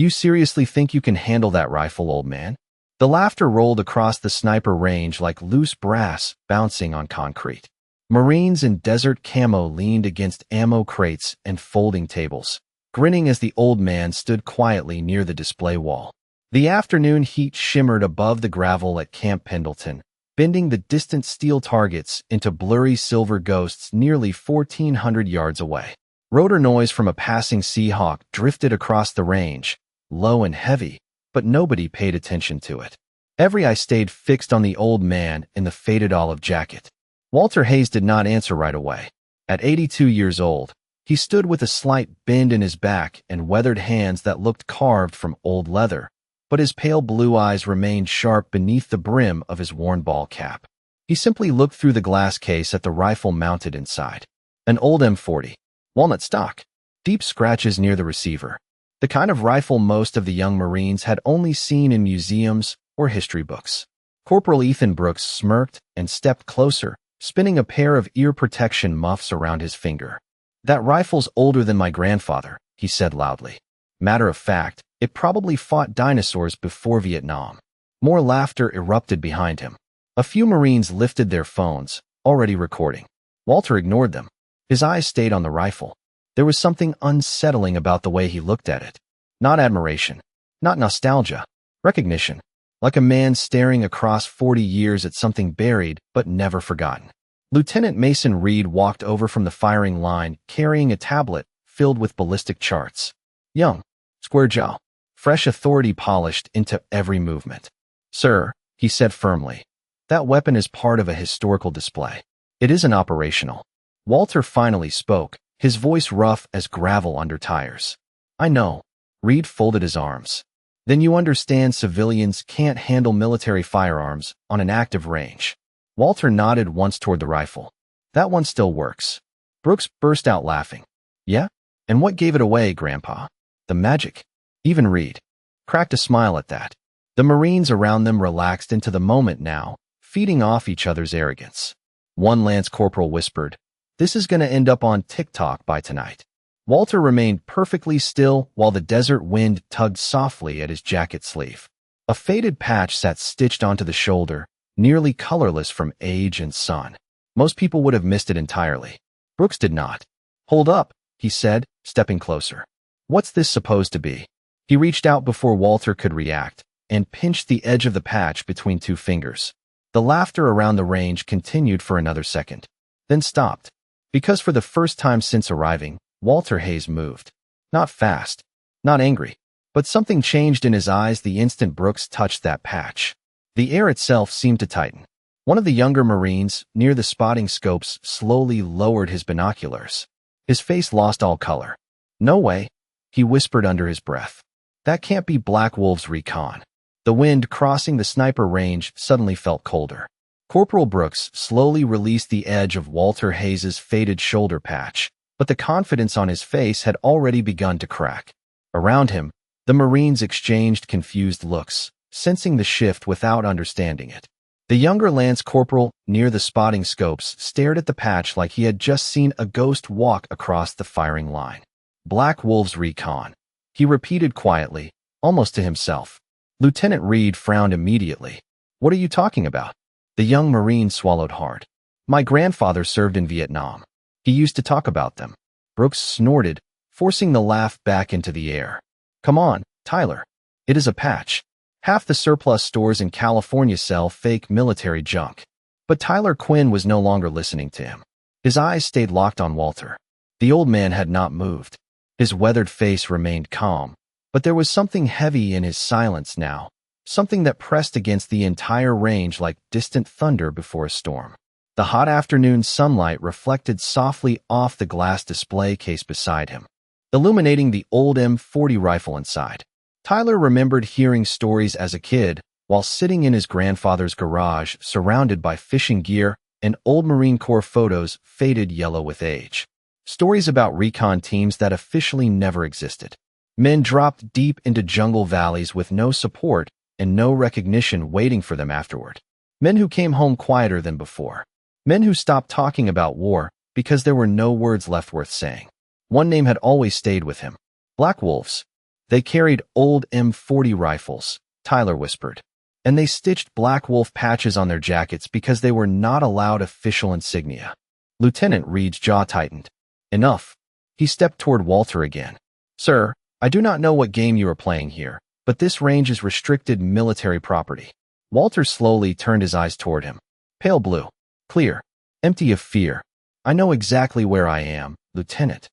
You seriously think you can handle that rifle, old man? The laughter rolled across the sniper range like loose brass bouncing on concrete. Marines in desert camo leaned against ammo crates and folding tables, grinning as the old man stood quietly near the display wall. The afternoon heat shimmered above the gravel at Camp Pendleton, bending the distant steel targets into blurry silver ghosts nearly 1,400 yards away. Rotor noise from a passing Seahawk drifted across the range, low and heavy, but nobody paid attention to it. Every eye stayed fixed on the old man in the faded olive jacket. Walter Hayes did not answer right away. At 82 years old, he stood with a slight bend in his back and weathered hands that looked carved from old leather, but his pale blue eyes remained sharp beneath the brim of his worn ball cap. He simply looked through the glass case at the rifle mounted inside. An old M40, walnut stock, deep scratches near the receiver. The kind of rifle most of the young Marines had only seen in museums or history books. Corporal Ethan Brooks smirked and stepped closer, spinning a pair of ear protection muffs around his finger. "That rifle's older than my grandfather," he said loudly. Matter of fact, it probably fought dinosaurs before Vietnam. More laughter erupted behind him. A few Marines lifted their phones, already recording. Walter ignored them. His eyes stayed on the rifle. There was something unsettling about the way he looked at it. Not admiration, not nostalgia, recognition, like a man staring across 40 years at something buried but never forgotten. Lieutenant Mason Reed walked over from the firing line carrying a tablet filled with ballistic charts. Young, square jaw, fresh authority polished into every movement. "Sir," he said firmly, "that weapon is part of a historical display. It isn't operational." Walter finally spoke, his voice rough as gravel under tires. "I know." Reed folded his arms. "Then you understand civilians can't handle military firearms on an active range." Walter nodded once toward the rifle. "That one still works." Brooks burst out laughing. "Yeah? And what gave it away, Grandpa?" "The magic." Even Reed cracked a smile at that. The Marines around them relaxed into the moment now, feeding off each other's arrogance. One Lance Corporal whispered, "This is going to end up on TikTok by tonight." Walter remained perfectly still while the desert wind tugged softly at his jacket sleeve. A faded patch sat stitched onto the shoulder, nearly colorless from age and sun. Most people would have missed it entirely. Brooks did not. "Hold up," he said, stepping closer. "What's this supposed to be?" He reached out before Walter could react and pinched the edge of the patch between two fingers. The laughter around the range continued for another second, then stopped. Because for the first time since arriving, Walter Hayes moved. Not fast, not angry, but something changed in his eyes the instant Brooks touched that patch. The air itself seemed to tighten. One of the younger Marines, near the spotting scopes, slowly lowered his binoculars. His face lost all color. "No way," he whispered under his breath. "That can't be Black Wolves Recon." The wind crossing the sniper range suddenly felt colder. Corporal Brooks slowly released the edge of Walter Hayes's faded shoulder patch, but the confidence on his face had already begun to crack. Around him, the Marines exchanged confused looks, sensing the shift without understanding it. The younger Lance Corporal, near the spotting scopes, stared at the patch like he had just seen a ghost walk across the firing line. "Black Wolves Recon," he repeated quietly, almost to himself. Lieutenant Reed frowned immediately. "What are you talking about?" The young Marine swallowed hard. "My grandfather served in Vietnam. He used to talk about them." Brooks snorted, forcing the laugh back into the air. "Come on, Tyler. It is a patch. Half the surplus stores in California sell fake military junk." But Tyler Quinn was no longer listening to him. His eyes stayed locked on Walter. The old man had not moved. His weathered face remained calm, but there was something heavy in his silence now, something that pressed against the entire range like distant thunder before a storm. The hot afternoon sunlight reflected softly off the glass display case beside him, illuminating the old M40 rifle inside. Tyler remembered hearing stories as a kid while sitting in his grandfather's garage surrounded by fishing gear and old Marine Corps photos faded yellow with age. Stories about recon teams that officially never existed. Men dropped deep into jungle valleys with no support and no recognition waiting for them afterward. Men who came home quieter than before. Men who stopped talking about war because there were no words left worth saying. One name had always stayed with him. Black Wolves. They carried old M40 rifles, Tyler whispered, and they stitched Black Wolf patches on their jackets because they were not allowed official insignia. Lieutenant Reed's jaw tightened. Enough. He stepped toward Walter again. Sir, I do not know what game you are playing here, but this range is restricted military property. Walter slowly turned his eyes toward him. Pale blue. Clear. Empty of fear. I know exactly where I am, Lieutenant.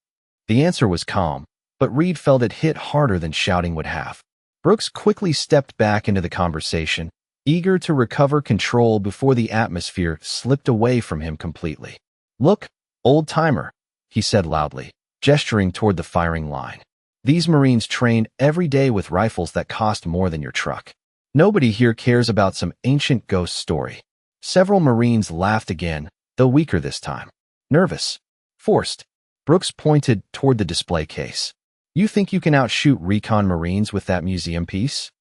The answer was calm, but Reed felt it hit harder than shouting would have. Brooks quickly stepped back into the conversation, eager to recover control before the atmosphere slipped away from him completely. Look, old-timer, he said loudly, gesturing toward the firing line. These Marines train every day with rifles that cost more than your truck. Nobody here cares about some ancient ghost story. Several Marines laughed again, though weaker this time. Nervous. Forced. Brooks pointed toward the display case. You think you can outshoot recon Marines with that museum piece?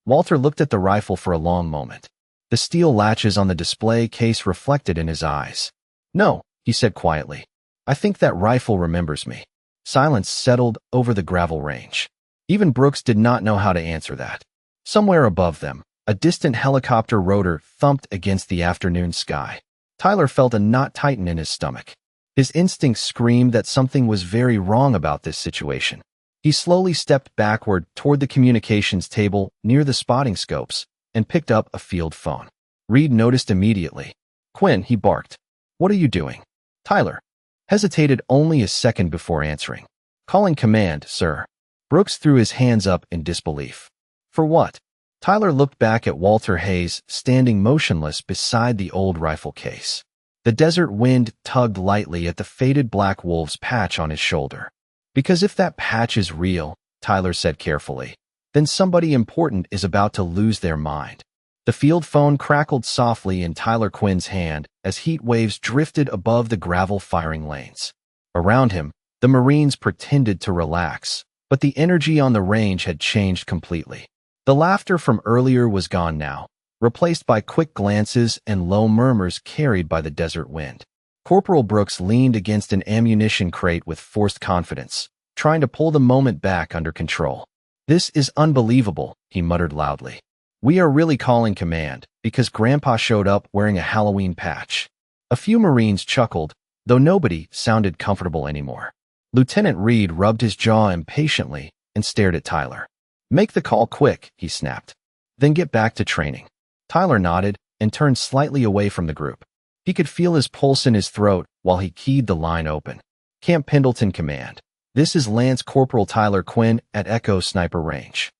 Walter looked at the rifle for a long moment. The steel latches on the display case reflected in his eyes. No, he said quietly. I think that rifle remembers me. Silence settled over the gravel range. Even Brooks did not know how to answer that. Somewhere above them, a distant helicopter rotor thumped against the afternoon sky. Tyler felt a knot tighten in his stomach. His instincts screamed that something was very wrong about this situation. He slowly stepped backward toward the communications table near the spotting scopes and picked up a field phone. Reed noticed immediately. Quinn, he barked. What are you doing? Tyler hesitated only a second before answering. Calling command, sir. Brooks threw his hands up in disbelief. For what? Tyler looked back at Walter Hayes standing motionless beside the old rifle case. The desert wind tugged lightly at the faded Black Wolves patch on his shoulder. Because if that patch is real, Tyler said carefully, then somebody important is about to lose their mind. The field phone crackled softly in Tyler Quinn's hand as heat waves drifted above the gravel firing lanes. Around him, the Marines pretended to relax, but the energy on the range had changed completely. The laughter from earlier was gone now, replaced by quick glances and low murmurs carried by the desert wind. Corporal Brooks leaned against an ammunition crate with forced confidence, trying to pull the moment back under control. This is unbelievable, he muttered loudly. We are really calling command, because Grandpa showed up wearing a Halloween patch. A few Marines chuckled, though nobody sounded comfortable anymore. Lieutenant Reed rubbed his jaw impatiently and stared at Tyler. Make the call quick, he snapped. Then get back to training. Tyler nodded and turned slightly away from the group. He could feel his pulse in his throat while he keyed the line open. Camp Pendleton Command. This is Lance Corporal Tyler Quinn at Echo Sniper Range.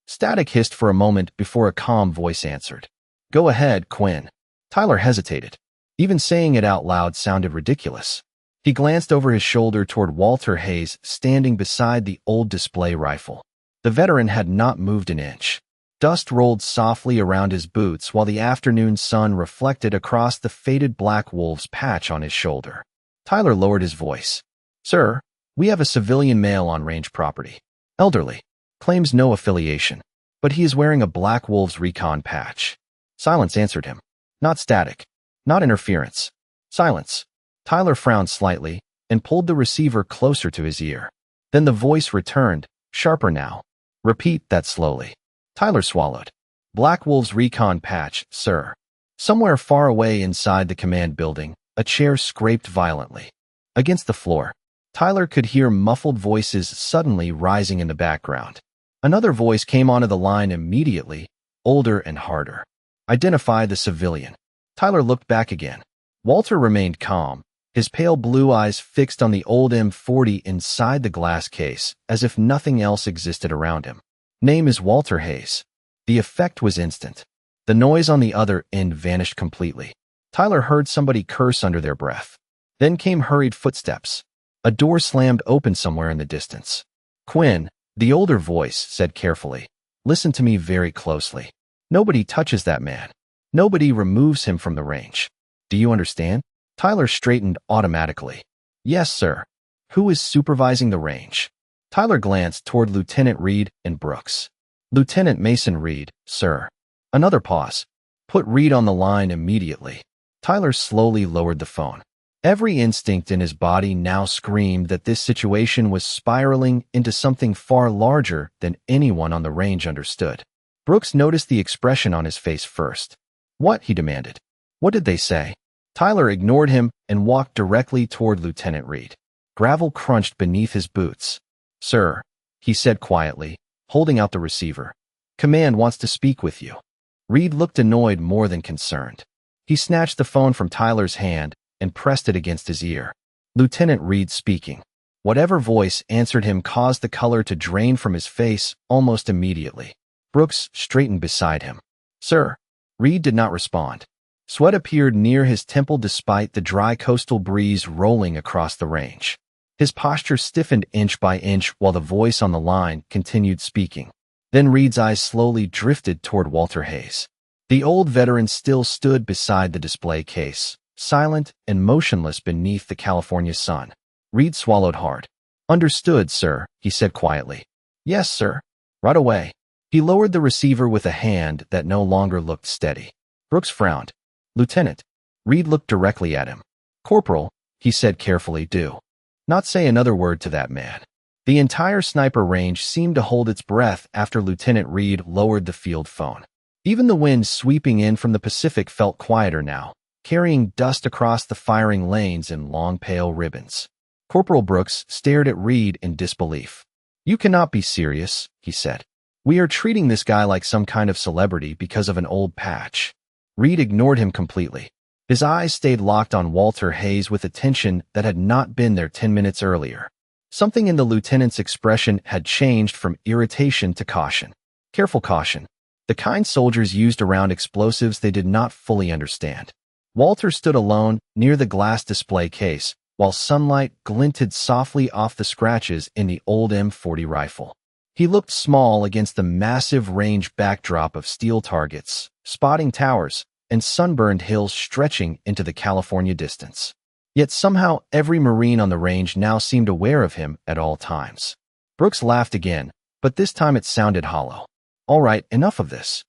Static hissed for a moment before a calm voice answered. Go ahead, Quinn. Tyler hesitated. Even saying it out loud sounded ridiculous. He glanced over his shoulder toward Walter Hayes standing beside the old display rifle. The veteran had not moved an inch. Dust rolled softly around his boots while the afternoon sun reflected across the faded Black Wolves patch on his shoulder. Tyler lowered his voice. Sir, we have a civilian male on range property. Elderly. Claims no affiliation. But he is wearing a Black Wolves Recon patch. Silence answered him. Not static. Not interference. Silence. Tyler frowned slightly and pulled the receiver closer to his ear. Then the voice returned, sharper now. Repeat that slowly. Tyler swallowed. Black Wolves Recon patch, sir. Somewhere far away inside the command building, a chair scraped violently. Against the floor, Tyler could hear muffled voices suddenly rising in the background. Another voice came onto the line immediately, older and harder. Identify the civilian. Tyler looked back again. Walter remained calm, his pale blue eyes fixed on the old M40 inside the glass case, as if nothing else existed around him. Name is Walter Hayes. The effect was instant. The noise on the other end vanished completely. Tyler heard somebody curse under their breath. Then came hurried footsteps. A door slammed open somewhere in the distance. Quinn, the older voice, said carefully. Listen to me very closely. Nobody touches that man. Nobody removes him from the range. Do you understand? Tyler straightened automatically. Yes, sir. Who is supervising the range? Tyler glanced toward Lieutenant Reed and Brooks. Lieutenant Mason Reed, sir. Another pause. Put Reed on the line immediately. Tyler slowly lowered the phone. Every instinct in his body now screamed that this situation was spiraling into something far larger than anyone on the range understood. Brooks noticed the expression on his face first. "What?" he demanded. "What did they say?" Tyler ignored him and walked directly toward Lieutenant Reed. Gravel crunched beneath his boots. "Sir," he said quietly, holding out the receiver. "Command wants to speak with you." Reed looked annoyed more than concerned. He snatched the phone from Tyler's hand and pressed it against his ear. "Lieutenant Reed speaking." Whatever voice answered him caused the color to drain from his face almost immediately. Brooks straightened beside him. "Sir." Reed did not respond. Sweat appeared near his temple despite the dry coastal breeze rolling across the range. His posture stiffened inch by inch while the voice on the line continued speaking. Then Reed's eyes slowly drifted toward Walter Hayes. The old veteran still stood beside the display case, silent and motionless beneath the California sun. Reed swallowed hard. "Understood, sir," he said quietly. "Yes, sir. Right away." He lowered the receiver with a hand that no longer looked steady. Brooks frowned. "Lieutenant." Reed looked directly at him. "Corporal," he said carefully, "do not say another word to that man." The entire sniper range seemed to hold its breath after Lieutenant Reed lowered the field phone. Even the wind sweeping in from the Pacific felt quieter now, carrying dust across the firing lanes in long pale ribbons. Corporal Brooks stared at Reed in disbelief. "You cannot be serious," he said. "We are treating this guy like some kind of celebrity because of an old patch." Reed ignored him completely. His eyes stayed locked on Walter Hayes with a tension that had not been there 10 minutes earlier. Something in the lieutenant's expression had changed from irritation to caution. Careful caution. The kind soldiers used around explosives they did not fully understand. Walter stood alone near the glass display case, while sunlight glinted softly off the scratches in the old M40 rifle. He looked small against the massive range backdrop of steel targets, spotting towers, and sunburned hills stretching into the California distance. Yet somehow every Marine on the range now seemed aware of him at all times. Brooks laughed again, but this time it sounded hollow. "All right, enough of this."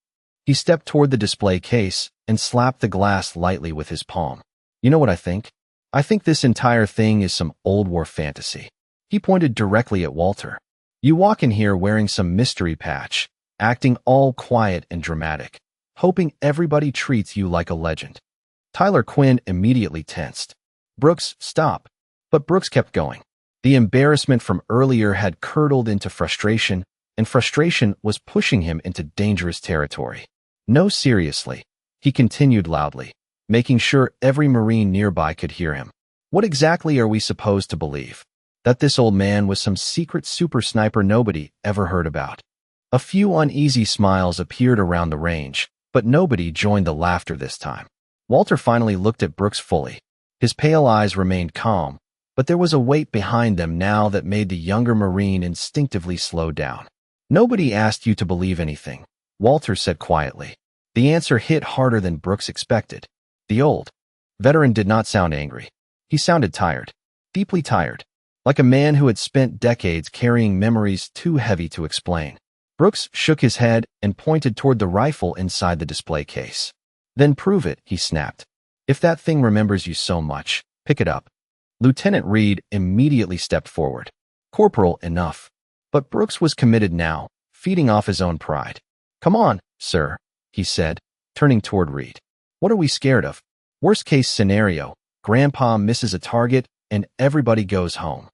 He stepped toward the display case and slapped the glass lightly with his palm. "You know what I think? I think this entire thing is some old war fantasy." He pointed directly at Walter. "You walk in here wearing some mystery patch, acting all quiet and dramatic, hoping everybody treats you like a legend." Tyler Quinn immediately tensed. "Brooks, stop." But Brooks kept going. The embarrassment from earlier had curdled into frustration, and frustration was pushing him into dangerous territory. "No, seriously," he continued loudly, making sure every Marine nearby could hear him. "What exactly are we supposed to believe? That this old man was some secret super sniper nobody ever heard about?" A few uneasy smiles appeared around the range, but nobody joined the laughter this time. Walter finally looked at Brooks fully. His pale eyes remained calm, but there was a weight behind them now that made the younger Marine instinctively slow down. "Nobody asked you to believe anything," Walter said quietly. The answer hit harder than Brooks expected. The old veteran did not sound angry. He sounded tired, deeply tired, like a man who had spent decades carrying memories too heavy to explain. Brooks shook his head and pointed toward the rifle inside the display case. "Then prove it," he snapped. "If that thing remembers you so much, pick it up." Lieutenant Reed immediately stepped forward. "Corporal, enough." But Brooks was committed now, feeding off his own pride. "Come on, sir," he said, turning toward Reed. "What are we scared of? Worst case scenario, Grandpa misses a target and everybody goes home."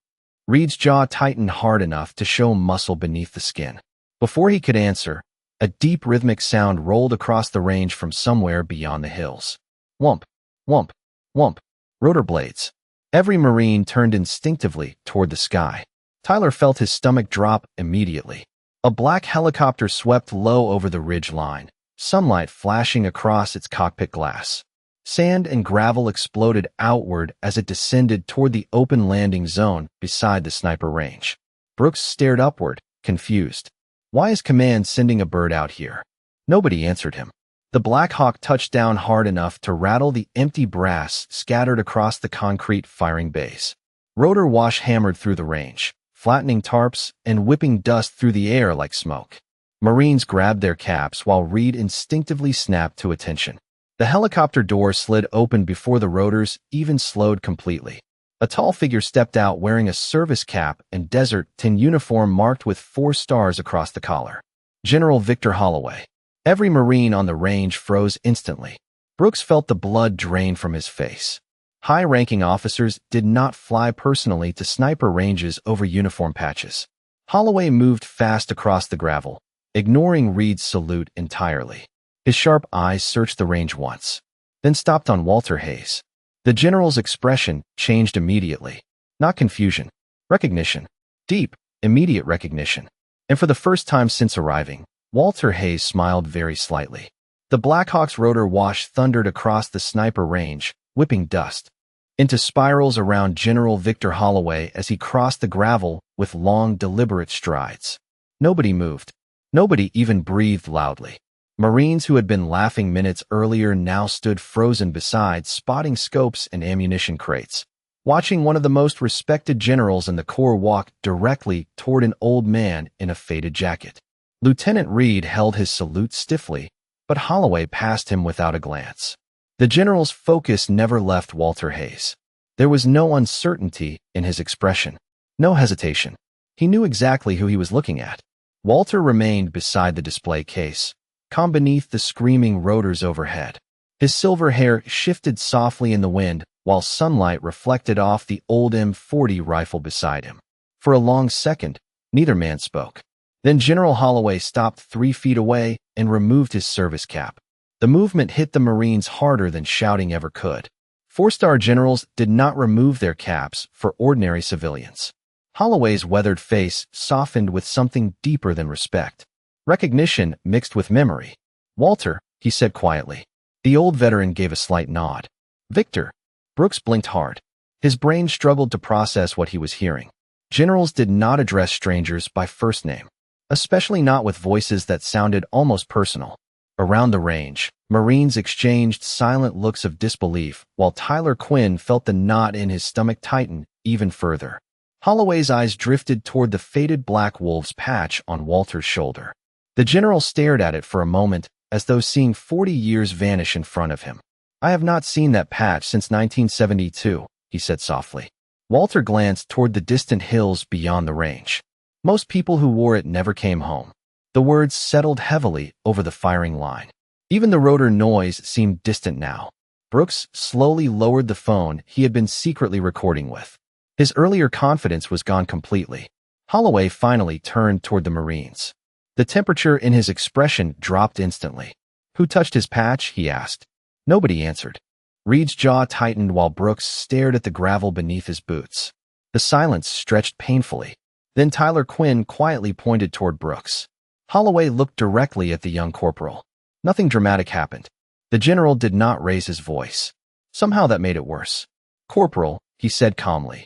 Reed's jaw tightened hard enough to show muscle beneath the skin. Before he could answer, a deep rhythmic sound rolled across the range from somewhere beyond the hills. Whump, whump, whump. Rotor blades. Every Marine turned instinctively toward the sky. Tyler felt his stomach drop immediately. A black helicopter swept low over the ridge line, sunlight flashing across its cockpit glass. Sand and gravel exploded outward as it descended toward the open landing zone beside the sniper range. Brooks stared upward, confused. Why is command sending a bird out here? Nobody answered him. The Black Hawk touched down hard enough to rattle the empty brass scattered across the concrete firing bays. Rotor wash hammered through the range, flattening tarps and whipping dust through the air like smoke. Marines grabbed their caps while Reed instinctively snapped to attention. The helicopter door slid open before the rotors even slowed completely. A tall figure stepped out wearing a service cap and desert tin uniform marked with 4 stars across the collar. General Victor Holloway. Every Marine on the range froze instantly. Brooks felt the blood drain from his face. High-ranking officers did not fly personally to sniper ranges over uniform patches. Holloway moved fast across the gravel, ignoring Reed's salute entirely. His sharp eyes searched the range once, then stopped on Walter Hayes. The general's expression changed immediately. Not confusion, recognition. Deep, immediate recognition. And for the first time since arriving, Walter Hayes smiled very slightly. The Blackhawk's rotor wash thundered across the sniper range, whipping dust into spirals around General Victor Holloway as he crossed the gravel with long, deliberate strides. Nobody moved. Nobody even breathed loudly. Marines who had been laughing minutes earlier now stood frozen beside spotting scopes and ammunition crates, watching one of the most respected generals in the Corps walk directly toward an old man in a faded jacket. Lieutenant Reed held his salute stiffly, but Holloway passed him without a glance. The general's focus never left Walter Hayes. There was no uncertainty in his expression, no hesitation. He knew exactly who he was looking at. Walter remained beside the display case, calm beneath the screaming rotors overhead. His silver hair shifted softly in the wind while sunlight reflected off the old M40 rifle beside him. For a long second, neither man spoke. Then General Holloway stopped 3 feet away and removed his service cap. The movement hit the Marines harder than shouting ever could. 4-star generals did not remove their caps for ordinary civilians. Holloway's weathered face softened with something deeper than respect. Recognition mixed with memory. "Walter," he said quietly. The old veteran gave a slight nod. "Victor." Brooks blinked hard. His brain struggled to process what he was hearing. Generals did not address strangers by first name, especially not with voices that sounded almost personal. Around the range, Marines exchanged silent looks of disbelief, while Tyler Quinn felt the knot in his stomach tighten even further. Holloway's eyes drifted toward the faded Black Wolves patch on Walter's shoulder. The general stared at it for a moment, as though seeing 40 years vanish in front of him. "I have not seen that patch since 1972, he said softly. Walter glanced toward the distant hills beyond the range. "Most people who wore it never came home." The words settled heavily over the firing line. Even the rotor noise seemed distant now. Brooks slowly lowered the phone he had been secretly recording with. His earlier confidence was gone completely. Holloway finally turned toward the Marines. The temperature in his expression dropped instantly. "Who touched his patch?" he asked. Nobody answered. Reed's jaw tightened while Brooks stared at the gravel beneath his boots. The silence stretched painfully. Then Tyler Quinn quietly pointed toward Brooks. Holloway looked directly at the young corporal. Nothing dramatic happened. The general did not raise his voice. Somehow that made it worse. "Corporal," he said calmly.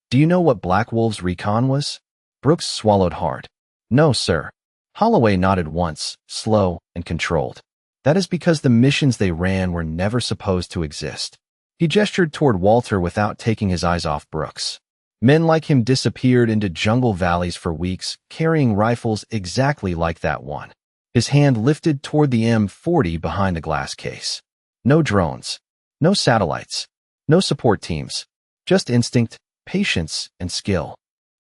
"Do you know what Black Wolves Recon was?" Brooks swallowed hard. "No, sir." Holloway nodded once, slow and controlled. "That is because the missions they ran were never supposed to exist." He gestured toward Walter without taking his eyes off Brooks. Men like him disappeared into jungle valleys for weeks, carrying rifles exactly like that one. His hand lifted toward the M40 behind the glass case. No drones, no satellites, no support teams, just instinct, patience, and skill.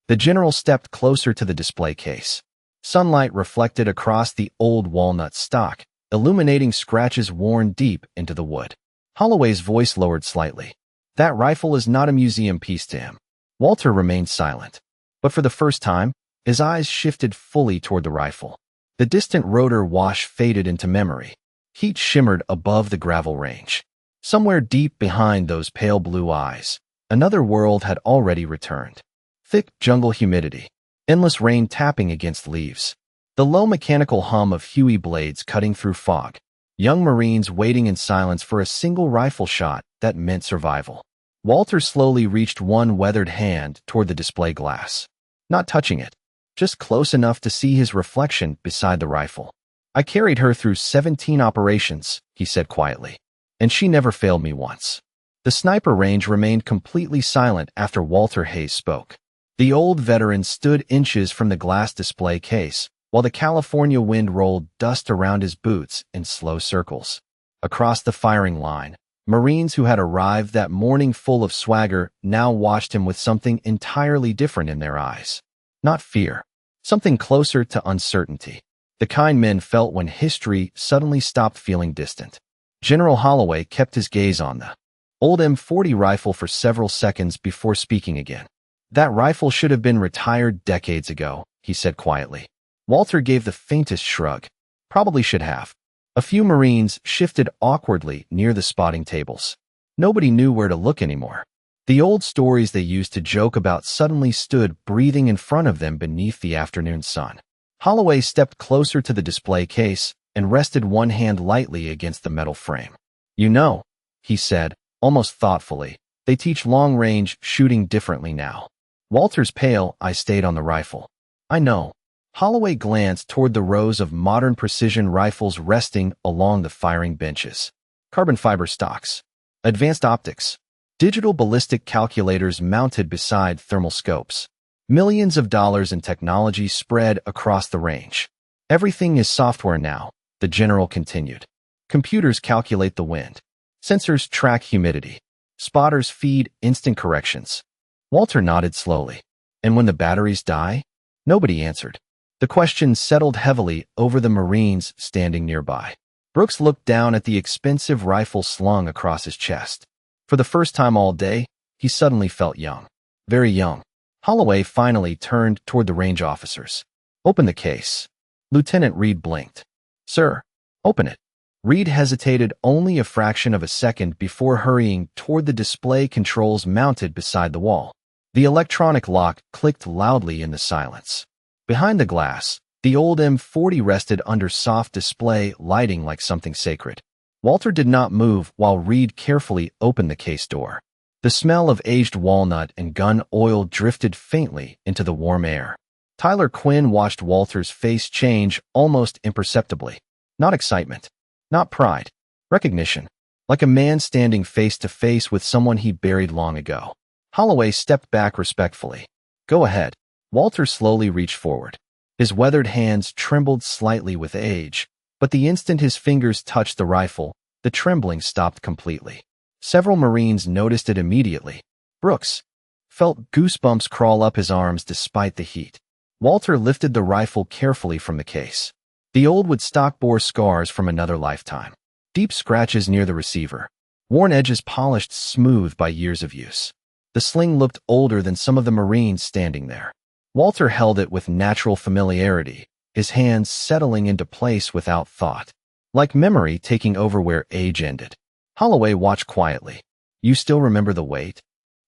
The general stepped closer to the display case. Sunlight reflected across the old walnut stock, illuminating scratches worn deep into the wood. Holloway's voice lowered slightly. "That rifle is not a museum piece to him." Walter remained silent. But for the first time, his eyes shifted fully toward the rifle. The distant rotor wash faded into memory. Heat shimmered above the gravel range. Somewhere deep behind those pale blue eyes, another world had already returned. Thick jungle humidity. Endless rain tapping against leaves. The low mechanical hum of Huey blades cutting through fog. Young Marines waiting in silence for a single rifle shot that meant survival. Walter slowly reached one weathered hand toward the display glass. Not touching it, just close enough to see his reflection beside the rifle. "I carried her through 17 operations," he said quietly, "and she never failed me once." The sniper range remained completely silent after Walter Hayes spoke. The old veteran stood inches from the glass display case, while the California wind rolled dust around his boots in slow circles. Across the firing line, Marines who had arrived that morning full of swagger now watched him with something entirely different in their eyes. Not fear, something closer to uncertainty. The kind men felt when history suddenly stopped feeling distant. General Holloway kept his gaze on the old M40 rifle for several seconds before speaking again. That rifle should have been retired decades ago, he said quietly. Walter gave the faintest shrug. Probably should have. A few Marines shifted awkwardly near the spotting tables. Nobody knew where to look anymore. The old stories they used to joke about suddenly stood breathing in front of them beneath the afternoon sun. Holloway stepped closer to the display case and rested one hand lightly against the metal frame. You know, he said, almost thoughtfully, they teach long-range shooting differently now. Walter's pale eye stayed on the rifle. I know. Holloway glanced toward the rows of modern precision rifles resting along the firing benches. Carbon fiber stocks, advanced optics, digital ballistic calculators mounted beside thermal scopes. Millions of dollars in technology spread across the range. Everything is software now, the general continued. Computers calculate the wind. Sensors track humidity. Spotters feed instant corrections. Walter nodded slowly. And when the batteries die? Nobody answered. The question settled heavily over the Marines standing nearby. Brooks looked down at the expensive rifle slung across his chest. For the first time all day, he suddenly felt young. Very young. Holloway finally turned toward the range officers. Open the case. Lieutenant Reed blinked. Sir, open it. Reed hesitated only a fraction of a second before hurrying toward the display controls mounted beside the wall. The electronic lock clicked loudly in the silence. Behind the glass, the old M40 rested under soft display lighting like something sacred. Walter did not move while Reed carefully opened the case door. The smell of aged walnut and gun oil drifted faintly into the warm air. Tyler Quinn watched Walter's face change almost imperceptibly. Not excitement. Not pride. Recognition. Like a man standing face to face with someone he buried long ago. Holloway stepped back respectfully. Go ahead. Walter slowly reached forward. His weathered hands trembled slightly with age, but the instant his fingers touched the rifle, the trembling stopped completely. Several Marines noticed it immediately. Brooks felt goosebumps crawl up his arms despite the heat. Walter lifted the rifle carefully from the case. The old woodstock bore scars from another lifetime. Deep scratches near the receiver. Worn edges polished smooth by years of use. The sling looked older than some of the Marines standing there. Walter held it with natural familiarity, his hands settling into place without thought, like memory taking over where age ended. Holloway watched quietly. You still remember the weight?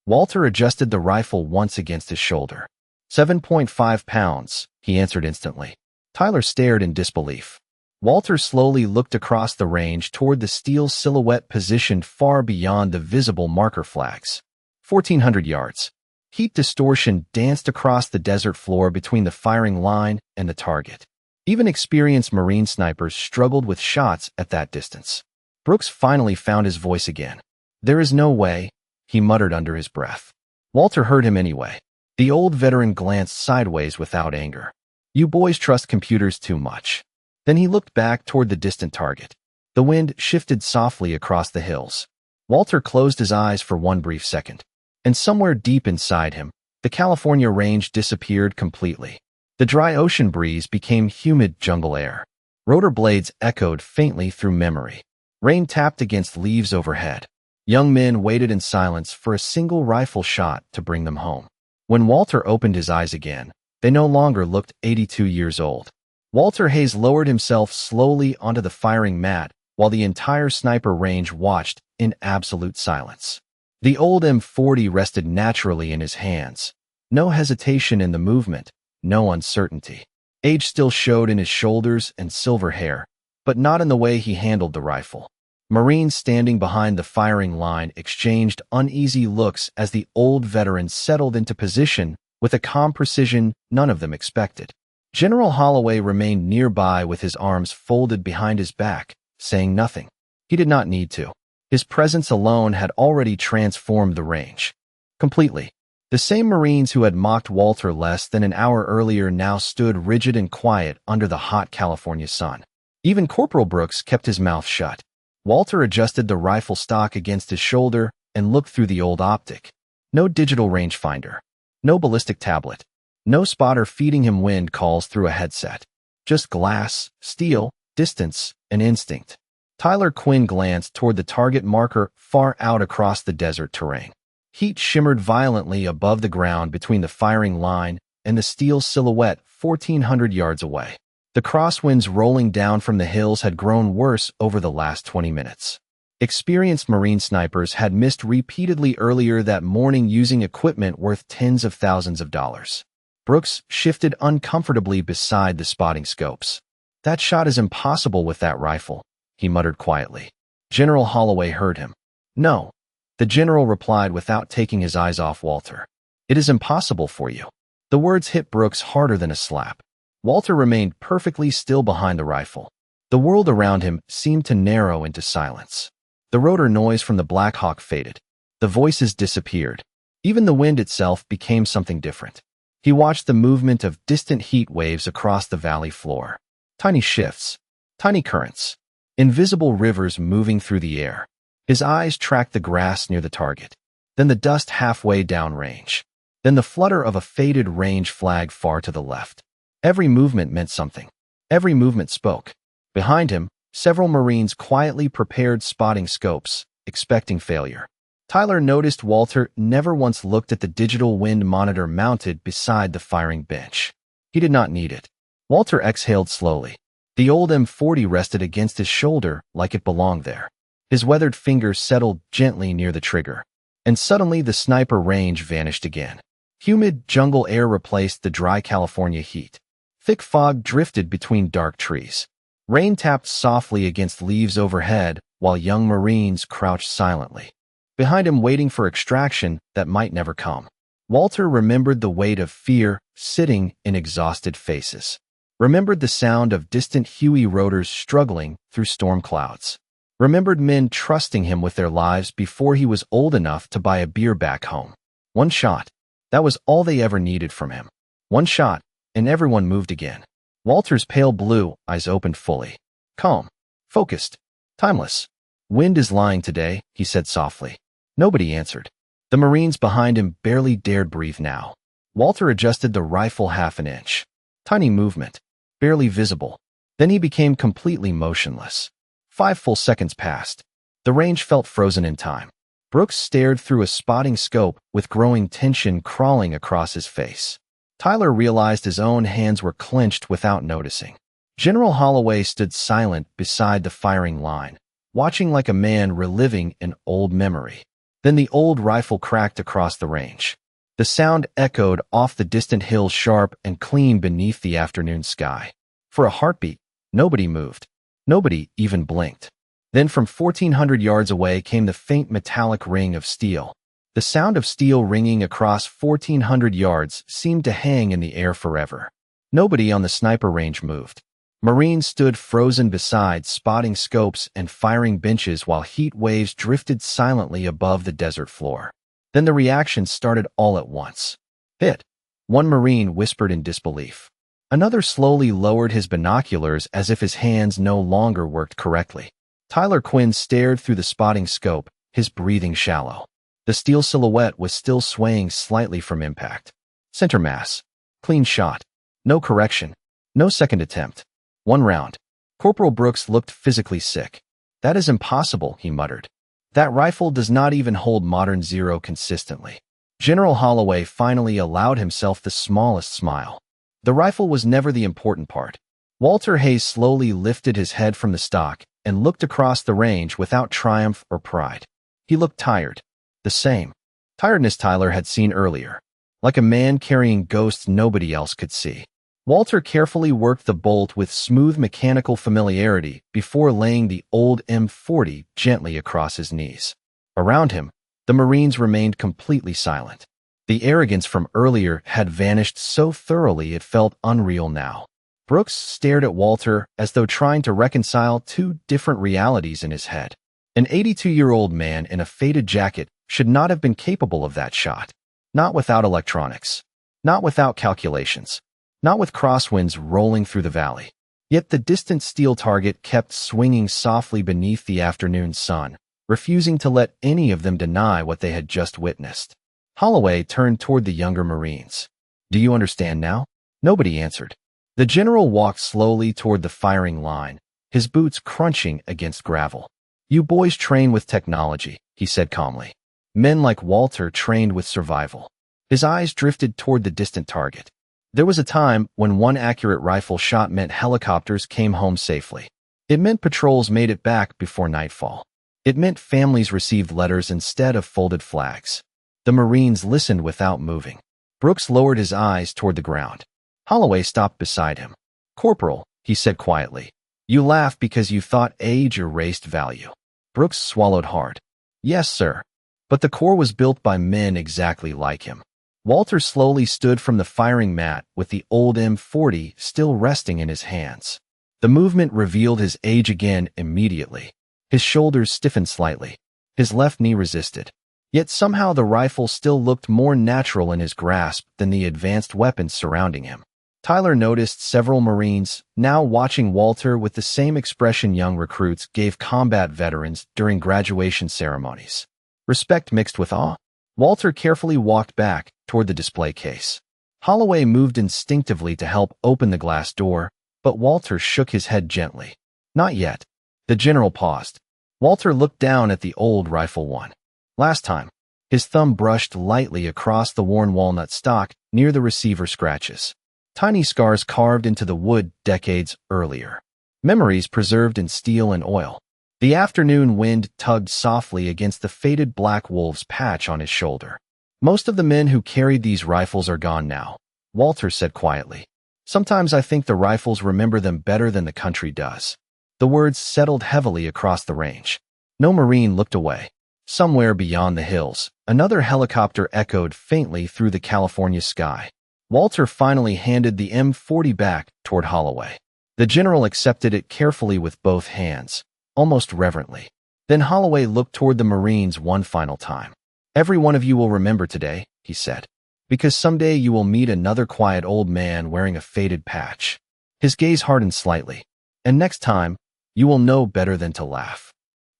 Walter adjusted the rifle once against his shoulder. 7.5 pounds, he answered instantly. Tyler stared in disbelief. Walter slowly looked across the range toward the steel silhouette positioned far beyond the visible marker flags. 1,400 yards. Heat distortion danced across the desert floor between the firing line and the target. Even experienced Marine snipers struggled with shots at that distance. Brooks finally found his voice again. There is no way, he muttered under his breath. Walter heard him anyway. The old veteran glanced sideways without anger. You boys trust computers too much. Then he looked back toward the distant target. The wind shifted softly across the hills. Walter closed his eyes for one brief second. And somewhere deep inside him, the California range disappeared completely. The dry ocean breeze became humid jungle air. Rotor blades echoed faintly through memory. Rain tapped against leaves overhead. Young men waited in silence for a single rifle shot to bring them home. When Walter opened his eyes again, they no longer looked 82 years old. Walter Hayes lowered himself slowly onto the firing mat while the entire sniper range watched in absolute silence. The old M40 rested naturally in his hands. No hesitation in the movement, no uncertainty. Age still showed in his shoulders and silver hair, but not in the way he handled the rifle. Marines standing behind the firing line exchanged uneasy looks as the old veteran settled into position with a calm precision none of them expected. General Holloway remained nearby with his arms folded behind his back, saying nothing. He did not need to. His presence alone had already transformed the range. Completely. The same Marines who had mocked Walter less than an hour earlier now stood rigid and quiet under the hot California sun. Even Corporal Brooks kept his mouth shut. Walter adjusted the rifle stock against his shoulder and looked through the old optic. No digital rangefinder. No ballistic tablet. No spotter feeding him wind calls through a headset. Just glass, steel, distance, and instinct. Tyler Quinn glanced toward the target marker far out across the desert terrain. Heat shimmered violently above the ground between the firing line and the steel silhouette 1,400 yards away. The crosswinds rolling down from the hills had grown worse over the last 20 minutes. Experienced Marine snipers had missed repeatedly earlier that morning using equipment worth tens of thousands of dollars. Brooks shifted uncomfortably beside the spotting scopes. "That shot is impossible with that rifle," he muttered quietly. General Holloway heard him. "No," the general replied without taking his eyes off Walter. "It is impossible for you." The words hit Brooks harder than a slap. Walter remained perfectly still behind the rifle. The world around him seemed to narrow into silence. The rotor noise from the Black Hawk faded. The voices disappeared. Even the wind itself became something different. He watched the movement of distant heat waves across the valley floor. Tiny shifts, tiny currents, invisible rivers moving through the air. His eyes tracked the grass near the target, then the dust halfway downrange, then the flutter of a faded range flag far to the left. Every movement meant something. Every movement spoke. Behind him, several Marines quietly prepared spotting scopes, expecting failure. Tyler noticed Walter never once looked at the digital wind monitor mounted beside the firing bench. He did not need it. Walter exhaled slowly. The old M40 rested against his shoulder like it belonged there. His weathered fingers settled gently near the trigger. And suddenly the sniper range vanished again. Humid jungle air replaced the dry California heat. Thick fog drifted between dark trees. Rain tapped softly against leaves overhead while young Marines crouched silently. Behind him, waiting for extraction that might never come. Walter remembered the weight of fear sitting in exhausted faces. Remembered the sound of distant Huey rotors struggling through storm clouds. Remembered men trusting him with their lives before he was old enough to buy a beer back home. One shot. That was all they ever needed from him. One shot, and everyone moved again. Walter's pale blue eyes opened fully. Calm. Focused. Timeless. "Wind is lying today," he said softly. Nobody answered. The Marines behind him barely dared breathe now. Walter adjusted the rifle half an inch. Tiny movement. Barely visible. Then he became completely motionless. 5 full seconds passed. The range felt frozen in time. Brooks stared through a spotting scope with growing tension crawling across his face. Tyler realized his own hands were clenched without noticing. General Holloway stood silent beside the firing line, watching like a man reliving an old memory. Then the old rifle cracked across the range. The sound echoed off the distant hills sharp and clean beneath the afternoon sky. For a heartbeat, nobody moved. Nobody even blinked. Then from 1,400 yards away came the faint metallic ring of steel. The sound of steel ringing across 1,400 yards seemed to hang in the air forever. Nobody on the sniper range moved. Marines stood frozen beside spotting scopes and firing benches while heat waves drifted silently above the desert floor. Then the reaction started all at once. "Hit," one Marine whispered in disbelief. Another slowly lowered his binoculars as if his hands no longer worked correctly. Tyler Quinn stared through the spotting scope, his breathing shallow. The steel silhouette was still swaying slightly from impact. Center mass. Clean shot. No correction. No second attempt. One round. Corporal Brooks looked physically sick. "That is impossible," he muttered. "That rifle does not even hold modern zero consistently." General Holloway finally allowed himself the smallest smile. The rifle was never the important part. Walter Hayes slowly lifted his head from the stock and looked across the range without triumph or pride. He looked tired. The same tiredness Tyler had seen earlier, like a man carrying ghosts nobody else could see. Walter carefully worked the bolt with smooth mechanical familiarity before laying the old M40 gently across his knees. Around him, the Marines remained completely silent. The arrogance from earlier had vanished so thoroughly it felt unreal now. Brooks stared at Walter as though trying to reconcile two different realities in his head. An 82-year-old man in a faded jacket should not have been capable of that shot. Not without electronics. Not without calculations. Not with crosswinds rolling through the valley. Yet the distant steel target kept swinging softly beneath the afternoon sun, refusing to let any of them deny what they had just witnessed. Holloway turned toward the younger Marines. "Do you understand now?" Nobody answered. The general walked slowly toward the firing line, his boots crunching against gravel. "You boys train with technology," he said calmly. "Men like Walter trained with survival." His eyes drifted toward the distant target. There was a time when one accurate rifle shot meant helicopters came home safely. It meant patrols made it back before nightfall. It meant families received letters instead of folded flags. The Marines listened without moving. Brooks lowered his eyes toward the ground. Holloway stopped beside him. "Corporal," he said quietly, "you laugh because you thought age erased value." Brooks swallowed hard. "Yes, sir. But the Corps was built by men exactly like him." Walter slowly stood from the firing mat with the old M40 still resting in his hands. The movement revealed his age again immediately. His shoulders stiffened slightly. His left knee resisted. Yet somehow the rifle still looked more natural in his grasp than the advanced weapons surrounding him. Tyler noticed several Marines now watching Walter with the same expression young recruits gave combat veterans during graduation ceremonies. Respect mixed with awe. Walter carefully walked back toward the display case. Holloway moved instinctively to help open the glass door, but Walter shook his head gently. "Not yet." The general paused. Walter looked down at the old rifle one. Last time, his thumb brushed lightly across the worn walnut stock near the receiver scratches. Tiny scars carved into the wood decades earlier. Memories preserved in steel and oil. The afternoon wind tugged softly against the faded Black Wolves patch on his shoulder. "Most of the men who carried these rifles are gone now," Walter said quietly. "Sometimes I think the rifles remember them better than the country does." The words settled heavily across the range. No Marine looked away. Somewhere beyond the hills, another helicopter echoed faintly through the California sky. Walter finally handed the M40 back toward Holloway. The general accepted it carefully with both hands, almost reverently. Then Holloway looked toward the Marines one final time. "Every one of you will remember today," he said, "because someday you will meet another quiet old man wearing a faded patch." His gaze hardened slightly. "And next time, you will know better than to laugh."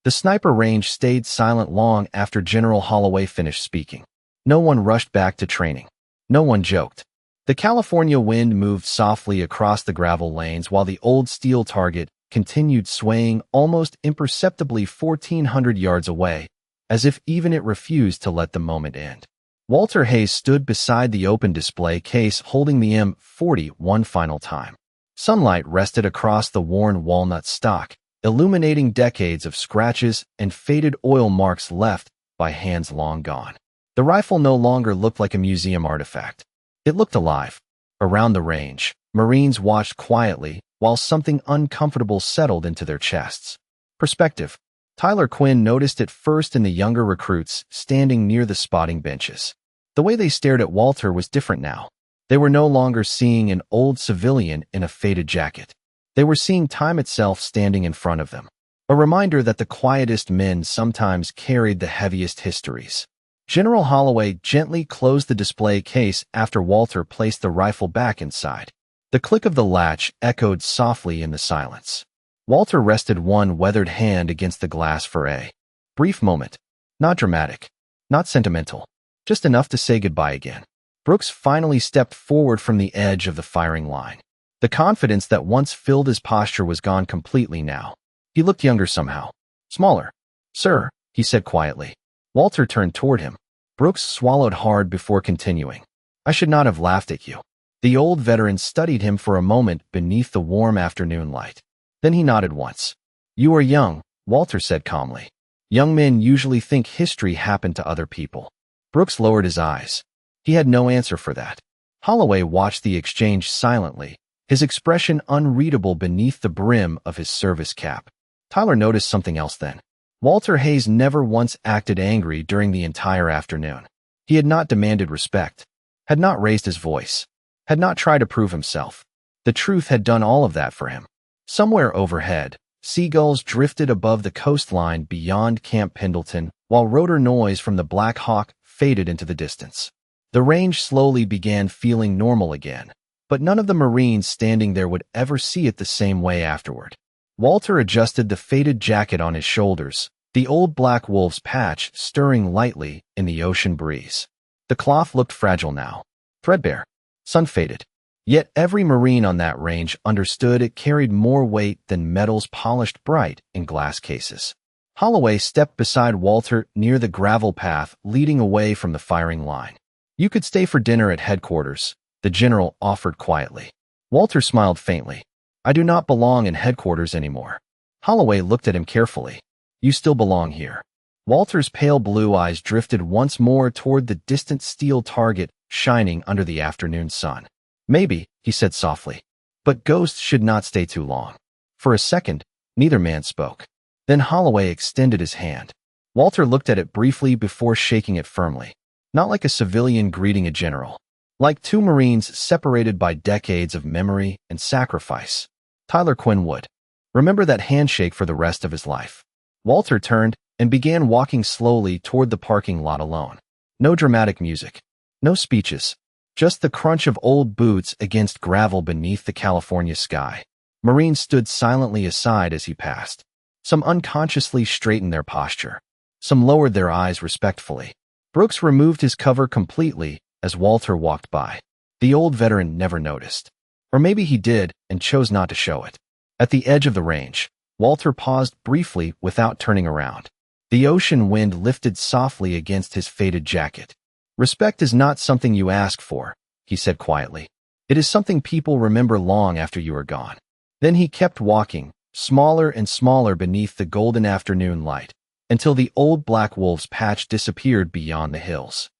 The sniper range stayed silent long after General Holloway finished speaking. No one rushed back to training. No one joked. The California wind moved softly across the gravel lanes while the old steel target continued swaying almost imperceptibly 1,400 yards away, as if even it refused to let the moment end. Walter Hayes stood beside the open display case holding the M40 one final time. Sunlight rested across the worn walnut stock, illuminating decades of scratches and faded oil marks left by hands long gone. The rifle no longer looked like a museum artifact. It looked alive. Around the range, Marines watched quietly while something uncomfortable settled into their chests. Perspective. Tyler Quinn noticed it first in the younger recruits standing near the spotting benches. The way they stared at Walter was different now. They were no longer seeing an old civilian in a faded jacket. They were seeing time itself standing in front of them. A reminder that the quietest men sometimes carried the heaviest histories. General Holloway gently closed the display case after Walter placed the rifle back inside. The click of the latch echoed softly in the silence. Walter rested one weathered hand against the glass for a brief moment. Not dramatic, not sentimental, just enough to say goodbye again. Brooks finally stepped forward from the edge of the firing line. The confidence that once filled his posture was gone completely now. He looked younger somehow. Smaller. "Sir," he said quietly. Walter turned toward him. Brooks swallowed hard before continuing. "I should not have laughed at you." The old veteran studied him for a moment beneath the warm afternoon light. Then he nodded once. "You are young," Walter said calmly. "Young men usually think history happened to other people." Brooks lowered his eyes. He had no answer for that. Holloway watched the exchange silently, his expression unreadable beneath the brim of his service cap. Tyler noticed something else then. Walter Hayes never once acted angry during the entire afternoon. He had not demanded respect, had not raised his voice, had not tried to prove himself. The truth had done all of that for him. Somewhere overhead, seagulls drifted above the coastline beyond Camp Pendleton, while rotor noise from the Black Hawk faded into the distance. The range slowly began feeling normal again, but none of the Marines standing there would ever see it the same way afterward. Walter adjusted the faded jacket on his shoulders, the old Black Wolves patch stirring lightly in the ocean breeze. The cloth looked fragile now, threadbare, sun-faded. Yet every Marine on that range understood it carried more weight than metals polished bright in glass cases. Holloway stepped beside Walter near the gravel path leading away from the firing line. "You could stay for dinner at headquarters," the general offered quietly. Walter smiled faintly. "I do not belong in headquarters anymore." Holloway looked at him carefully. "You still belong here." Walter's pale blue eyes drifted once more toward the distant steel target shining under the afternoon sun. "Maybe," he said softly, "but ghosts should not stay too long." For a second, neither man spoke. Then Holloway extended his hand. Walter looked at it briefly before shaking it firmly. Not like a civilian greeting a general. Like two Marines separated by decades of memory and sacrifice. Tyler Quinn would remember that handshake for the rest of his life. Walter turned and began walking slowly toward the parking lot alone. No dramatic music. No speeches. Just the crunch of old boots against gravel beneath the California sky. Marines stood silently aside as he passed. Some unconsciously straightened their posture. Some lowered their eyes respectfully. Brooks removed his cover completely as Walter walked by. The old veteran never noticed. Or maybe he did and chose not to show it. At the edge of the range, Walter paused briefly without turning around. The ocean wind lifted softly against his faded jacket. "Respect is not something you ask for," he said quietly. "It is something people remember long after you are gone." Then he kept walking, smaller and smaller beneath the golden afternoon light, until the old Black Wolves patch disappeared beyond the hills.